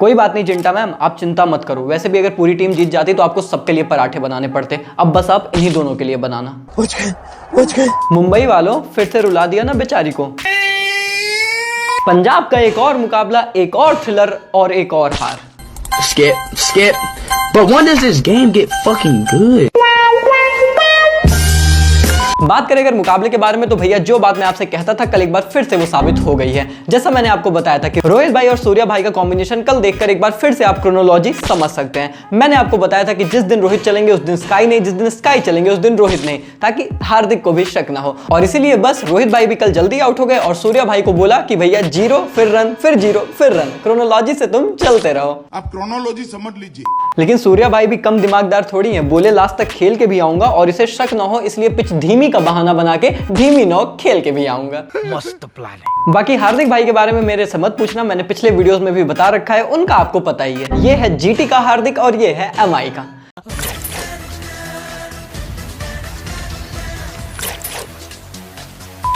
कोई बात नहीं चिंटा मैम, आप चिंता मत करो। वैसे भी अगर पूरी टीम जीत जाती तो आपको सबके लिए पराठे बनाने पड़ते, अब बस आप इन्हीं दोनों के लिए बनाना। मुंबई वालों फिर से रुला दिया ना बेचारी को। पंजाब का एक और मुकाबला, एक और थ्रिलर और एक और हार। Skip. But when does this game get fucking good? बात करें अगर मुकाबले के बारे में तो भैया जो बात मैं आपसे कहता था कल एक बार फिर से वो साबित हो गई है। जैसा मैंने आपको बताया था कि रोहित भाई और सूर्या भाई का कॉम्बिनेशन कल देखकर एक बार फिर से आप क्रोनोलॉजी समझ सकते हैं। मैंने आपको बताया था कि जिस दिन रोहित चलेंगे उस दिन स्काई नहीं, जिस दिन स्काई चलेंगे उस दिन रोहित नहीं, ताकि हार्दिक को भी शक ना हो। और इसीलिए बस रोहित भाई भी कल जल्दी आउट हो गए और सूर्या भाई को बोला कि भैया 0 फिर रन फिर 0 फिर रन, क्रोनोलॉजी से तुम चलते रहो। आप क्रोनोलॉजी समझ लीजिए। लेकिन सूर्या भाई भी कम दिमागदार थोड़ी हैं, बोले लास्ट तक खेल के भी आऊंगा और इसे शक ना हो इसलिए पिच धीमी का बहाना बना के धीमी नोक खेल के भी आऊंगा। मस्त प्लान है। बाकी हार्दिक भाई के बारे में मेरे से मत पूछना, मैंने पिछले वीडियोस में भी बता रखा है, उनका आपको पता ही है। ये है जीटी का हार्दिक और ये है एमआई का।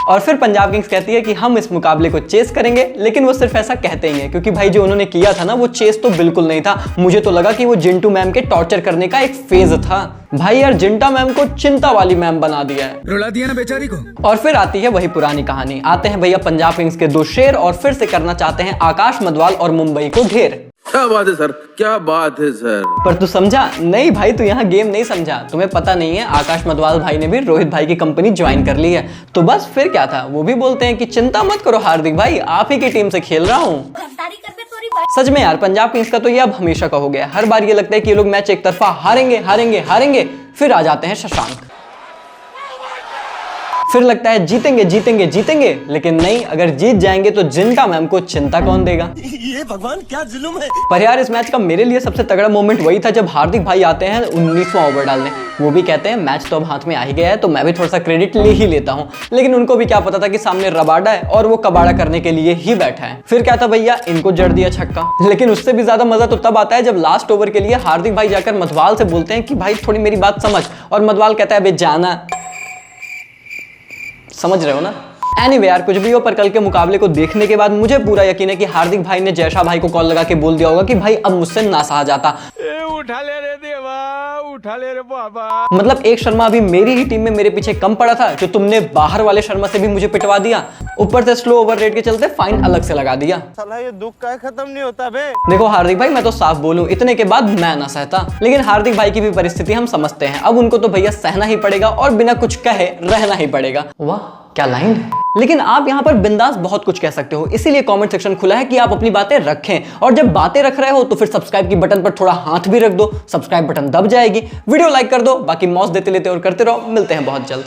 और फिर पंजाब किंग्स कहती है कि हम इस मुकाबले को चेस करेंगे, लेकिन वो सिर्फ ऐसा कहते ही हैं क्योंकि भाई जो उन्होंने किया था ना वो चेस तो बिल्कुल नहीं था। मुझे तो लगा कि वो जिंटू मैम के टॉर्चर करने का एक फेज था। भाई यार जिंटा मैम को चिंता वाली मैम बना दिया है, रुला दिया ना बेचारी को। और फिर आती है वही पुरानी कहानी। आते हैं भैया पंजाब किंग्स के दो शेर और फिर से करना चाहते हैं आकाश मदवाल और मुंबई को ढेर। क्या बात है सर, क्या बात है सर। पर तू समझा नहीं भाई, तू यहाँ गेम नहीं समझा। तुम्हें पता नहीं है आकाश मदवाल भाई ने भी रोहित भाई की कंपनी ज्वाइन कर ली है। तो बस फिर क्या था, वो भी बोलते हैं कि चिंता मत करो हार्दिक भाई, आप ही की टीम से खेल रहा हूँ। सच में यार पंजाब किंग्स का तो ये अब हमेशा का हो गया। हर बार ये लगता है कि ये लोग मैच एक तरफा हारेंगे हारेंगे हारेंगे, फिर आ जाते हैं शशांक। फिर लगता है जीतेंगे जीतेंगे जीतेंगे, लेकिन नहीं, अगर जीत जाएंगे तो जिंटा मैम को चिंता कौन देगा। ये भगवान क्या जुल्म है। पर यार इस मैच का मेरे लिए सबसे तगड़ा मोमेंट वही था जब हार्दिक भाई आते हैं 19वां ओवर डालने। वो भी कहते हैं मैच तो अब हाथ में आ ही गया है तो मैं भी थोड़ा सा क्रेडिट ले ही लेता हूँ। लेकिन उनको भी क्या पता था कि सामने रबाडा है और वो कबाड़ा करने के लिए ही बैठा है। फिर क्या था भैया, इनको जड़ दिया छक्का। लेकिन उससे भी ज्यादा मजा तो तब आता है जब लास्ट ओवर के लिए हार्दिक भाई जाकर मधवाल से बोलते हैं कि भाई थोड़ी मेरी बात समझ, और मधवाल कहता है बे जाना। समझ रहे हो ना। एनीवे यार कुछ भी हो, पर कल के मुकाबले को देखने के बाद मुझे पूरा यकीन है कि हार्दिक भाई ने जयशाह भाई को कॉल लगा के बोल दिया होगा कि भाई अब मुझसे ना सहा जाता। उठा ले रे देवा, उठा ले रे बाबा। मतलब एक शर्मा अभी मेरी ही टीम में मेरे पीछे कम पड़ा था जो तुमने बाहर वाले शर्मा से भी मुझे पिटवा दिया, ऊपर से स्लो ओवर रेट के चलते फाइन अलग से लगा दिया। साला ये दुख का खत्म नहीं होता बे। देखो हार्दिक भाई मैं तो साफ बोलूं, इतने के बाद मैं ना सहता, लेकिन हार्दिक भाई की भी परिस्थिति हम समझते हैं। अब उनको तो भैया सहना ही पड़ेगा और बिना कुछ कहे रहना ही पड़ेगा। वाह क्या लाइन है। लेकिन आप यहाँ पर बिंदास बहुत कुछ कह सकते हो, इसीलिए कमेंट सेक्शन खुला है कि आप अपनी बातें रखें। और जब बातें रख रहे हो तो फिर सब्सक्राइब की बटन पर थोड़ा हाथ भी रख दो, सब्सक्राइब बटन दब जाएगी। वीडियो लाइक कर दो, बाकी मौज देते लेते और करते रहो। मिलते हैं बहुत जल्द।